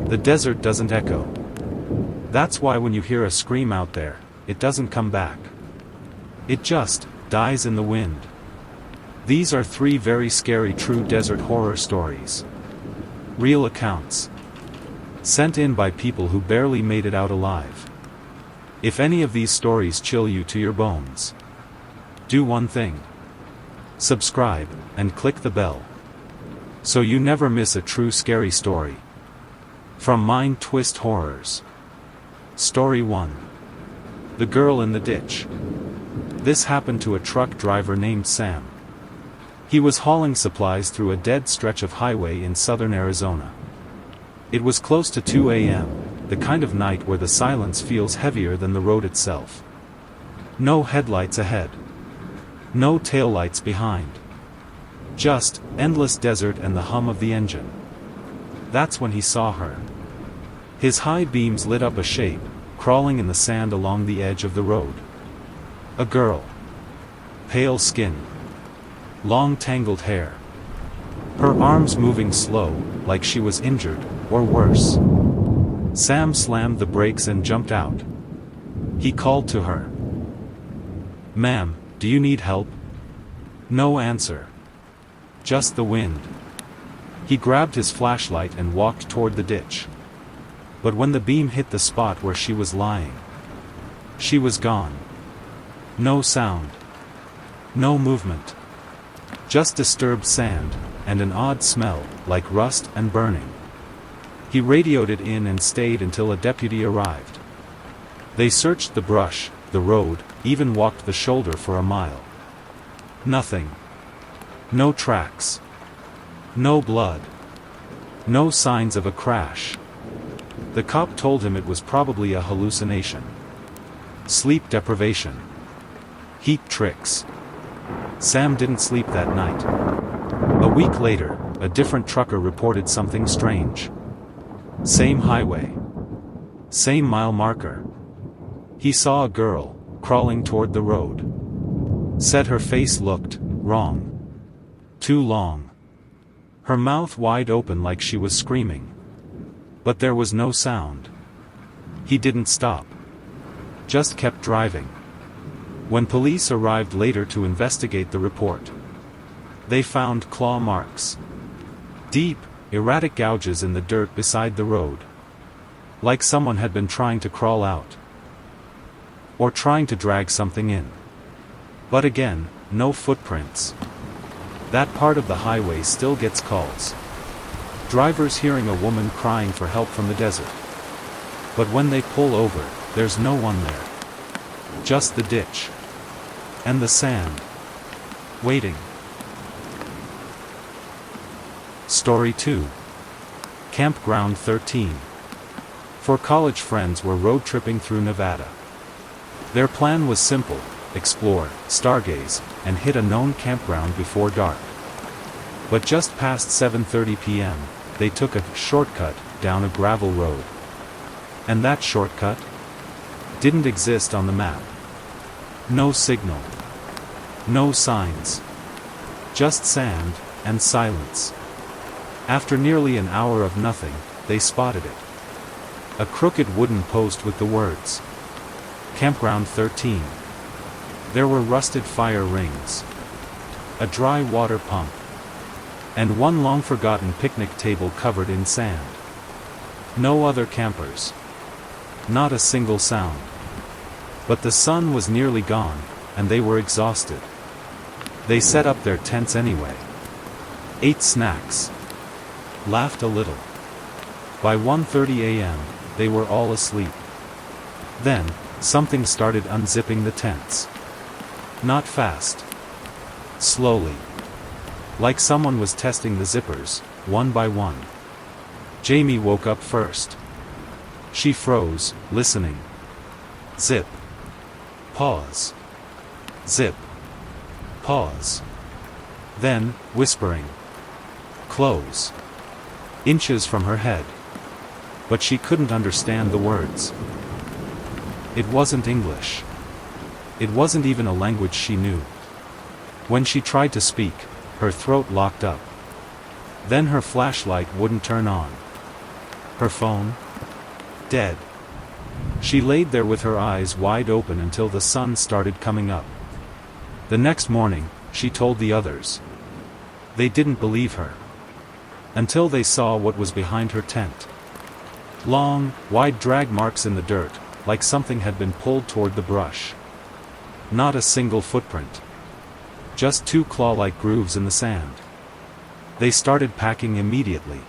The desert doesn't echo. That's why when you hear a scream out there, it doesn't come back. It just dies in the wind. These are 3 very scary true desert horror stories. Real accounts. Sent in by people who barely made it out alive. If any of these stories chill you to your bones, do one thing. Subscribe, and click the bell, so you never miss a true scary story. From Mind Twist Horrors. Story 1. The Girl in the Ditch. This happened to a truck driver named Sam. He was hauling supplies through a dead stretch of highway in southern Arizona. It was close to 2 a.m., the kind of night where the silence feels heavier than the road itself. No headlights ahead. No taillights behind. Just endless desert and the hum of the engine. That's when he saw her. His high beams lit up a shape, crawling in the sand along the edge of the road. A girl. Pale skin. Long tangled hair. Her arms moving slow, like she was injured, or worse. Sam slammed the brakes and jumped out. He called to her. "Ma'am, do you need help?" No answer. Just the wind. He grabbed his flashlight and walked toward the ditch. But when the beam hit the spot where she was lying, she was gone. No sound. No movement. Just disturbed sand, and an odd smell, like rust and burning. He radioed it in and stayed until a deputy arrived. They searched the brush, the road, even walked the shoulder for a mile. Nothing. No tracks. No blood. No signs of a crash. The cop told him it was probably a hallucination. Sleep deprivation. Heat tricks. Sam didn't sleep that night. A week later, a different trucker reported something strange. Same highway. Same mile marker. He saw a girl, crawling toward the road. Said her face looked wrong. Too long. Her mouth wide open like she was screaming. But there was no sound. He didn't stop. Just kept driving. When police arrived later to investigate the report, they found claw marks. Deep, erratic gouges in the dirt beside the road. Like someone had been trying to crawl out. Or trying to drag something in. But again, no footprints. That part of the highway still gets calls. Drivers hearing a woman crying for help from the desert. But when they pull over, there's no one there. Just the ditch. And the sand. Waiting. Story 2. Campground 13. 4 college friends were road tripping through Nevada. Their plan was simple: explore, stargaze, and hit a known campground before dark. But just past 7:30 p.m., they took a shortcut down a gravel road. And that shortcut didn't exist on the map. No signal. No signs. Just sand and silence. After nearly an hour of nothing, they spotted it. A crooked wooden post with the words, Campground 13. There were rusted fire rings, a dry water pump, and one long-forgotten picnic table covered in sand. No other campers. Not a single sound. But the sun was nearly gone, and they were exhausted. They set up their tents anyway. Ate snacks. Laughed a little. By 1:30 a.m., they were all asleep. Then, something started unzipping the tents. Not fast. Slowly. Like someone was testing the zippers, one by one. Jamie woke up first. She froze, listening. Zip. Pause. Zip. Pause. Then, whispering. Close. Inches from her head. But she couldn't understand the words. It wasn't English. It wasn't even a language she knew. When she tried to speak, her throat locked up. Then her flashlight wouldn't turn on. Her phone? Dead. She laid there with her eyes wide open until the sun started coming up. The next morning, she told the others. They didn't believe her. Until they saw what was behind her tent. Long, wide drag marks in the dirt, like something had been pulled toward the brush. Not a single footprint. Just two claw-like grooves in the sand. They started packing immediately.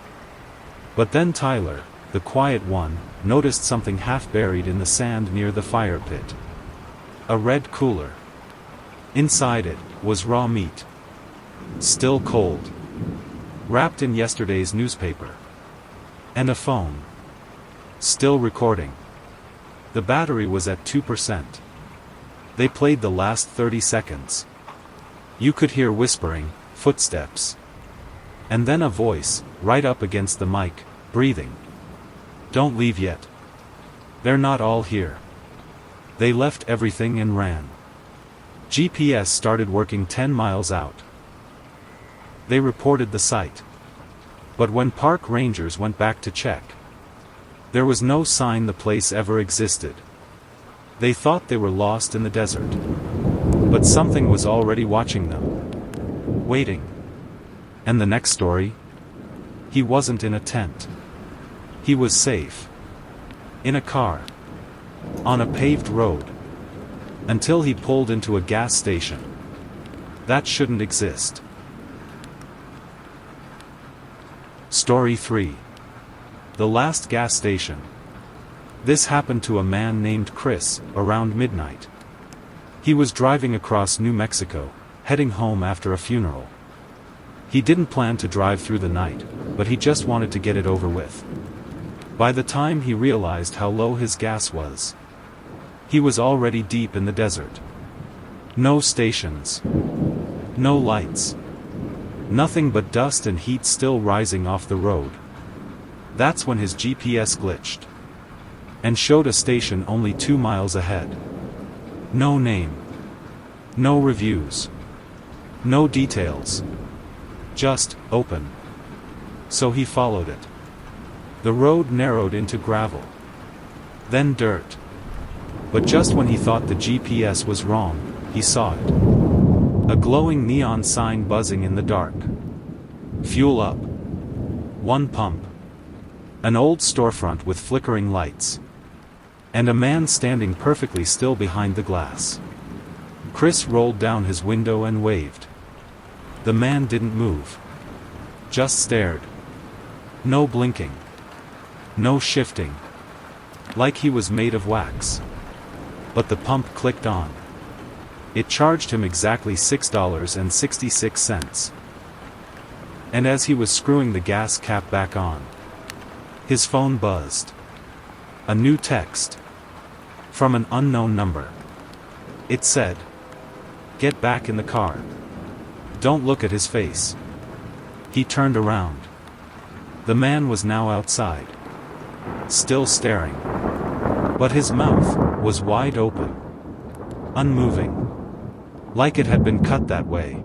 But then Tyler, the quiet one, noticed something half buried in the sand near the fire pit. A red cooler. Inside it was raw meat. Still cold. Wrapped in yesterday's newspaper. And a phone. Still recording. The battery was at 2%. They played the last 30 seconds. You could hear whispering, footsteps. And then a voice, right up against the mic, breathing. Don't leave yet. They're not all here. They left everything and ran. GPS started working 10 miles out. They reported the site. But when park rangers went back to check, there was no sign the place ever existed. They thought they were lost in the desert. But something was already watching them. Waiting. And the next story? He wasn't in a tent. He was safe. In a car. On a paved road. Until he pulled into a gas station. That shouldn't exist. Story 3. The last gas station. This happened to a man named Chris, around midnight. He was driving across New Mexico, heading home after a funeral. He didn't plan to drive through the night, but he just wanted to get it over with. By the time he realized how low his gas was, he was already deep in the desert. No stations. No lights. Nothing but dust and heat still rising off the road. That's when his GPS glitched. And showed a station only 2 miles ahead. No name. No reviews. No details. Just, open. So he followed it. The road narrowed into gravel. Then dirt. But just when he thought the GPS was wrong, he saw it. A glowing neon sign buzzing in the dark. Fuel up. One pump. An old storefront with flickering lights. And a man standing perfectly still behind the glass. Chris rolled down his window and waved. The man didn't move. Just stared. No blinking. No shifting. Like he was made of wax. But the pump clicked on. It charged him exactly $6.66. And as he was screwing the gas cap back on, his phone buzzed. A new text. From an unknown number. It said, "Get back in the car. Don't look at his face." He turned around. The man was now outside. Still staring. But his mouth was wide open. Unmoving. Like it had been cut that way.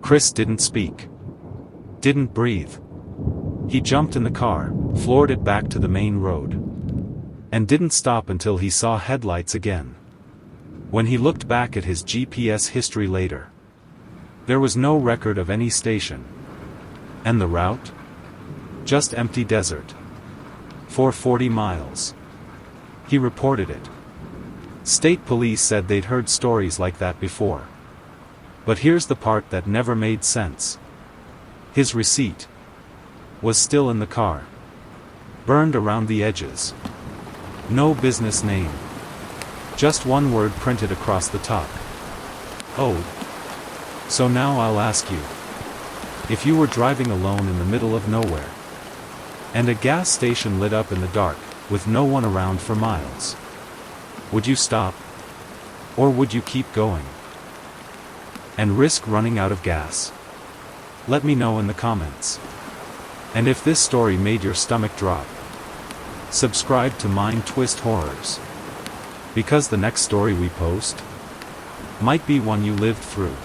Chris didn't speak. Didn't breathe. He jumped in the car, floored it back to the main road. And didn't stop until he saw headlights again. When he looked back at his GPS history later, there was no record of any station. And the route? Just empty desert. For 40 miles. He reported it. State police said they'd heard stories like that before. But here's the part that never made sense. His receipt was still in the car. Burned around the edges. No business name. Just one word printed across the top. Oh. So now I'll ask you. If you were driving alone in the middle of nowhere, and a gas station lit up in the dark, with no one around for miles, would you stop? Or would you keep going? And risk running out of gas? Let me know in the comments. And if this story made your stomach drop, subscribe to Mind Twist Horrors. Because the next story we post might be one you lived through.